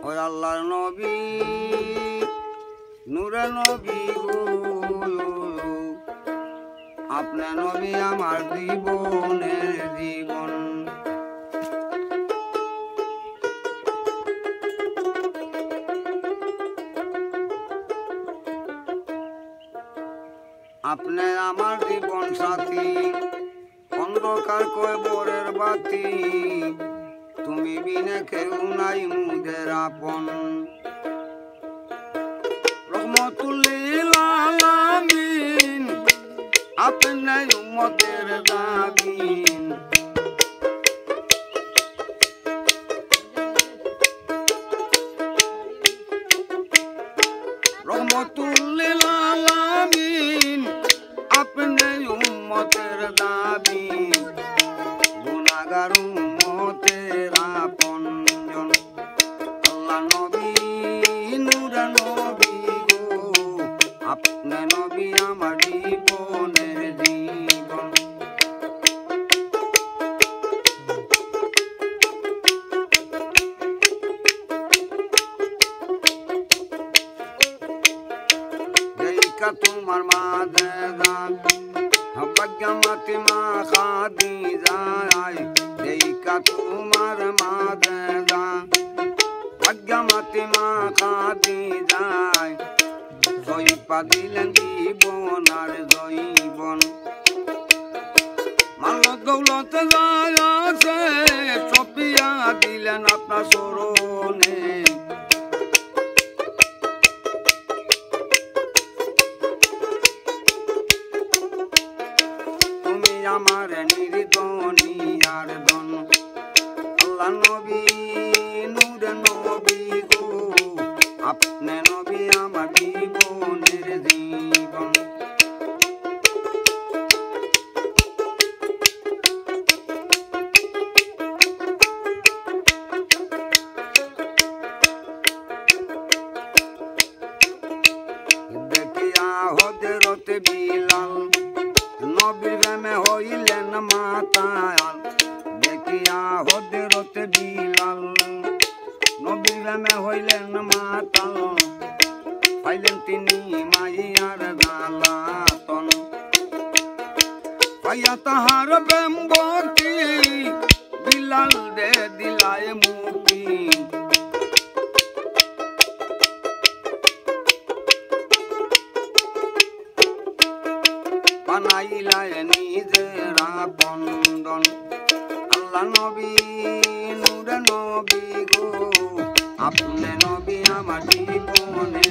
ওই আল্লাহর নবী নূরে নবী গো, আপনি নবী আমার জীবনের জীবন। আপনি আমার জীবন সাথী, অন্ধকার কবরের বাতি, তুমি বিনে কেউ নাই মুদের আপন। রহমতুল্লিল আলামিন, আপনি উম্মতের দাবিন। রহমতুল্লিল আলামিন, আপনি উম্মতের দাবিন। গুনাহগার উম্মতের আপনজন। আল্লাহ নবী নূরে নবী গো, আপনি নবী আমার জীবনের জীবন। দেইকা তোমার মাঝে দান ভাগ্যমতি মা খাদিজায়, দেইকা তোমার মাঝে দান ভাগ্যমতি মা খাদিজায়। জয়পা দিলেন জীবন আর জৈবন। মাল দৌলত যায় আছে, সপিয়া দিলেন আপনার স্মরণে। আমার নির্দনী আর দন। আল্লাহ নবী নূরে নবী গো, আপনি নবী আমার জীবনের জীবন। দেখিয়া হযরতে বিলাল, নবীর প্রেমে হইলেন মাতাল। দেখিয়া হযরতে বিলাল, নবীর প্রেমে হইলেন মাতাল। পাইলেন তিনি মাইয়ার জ্বালাতন, পাইয়া তাহার প্রেম ভক্তি, বিলাল দে দিলায় মুক্তি। বানাইলায় নিজের বন্ধন। আল্লাহ নবী নূরে নবী গো, আপনি নবী আমার জীবনে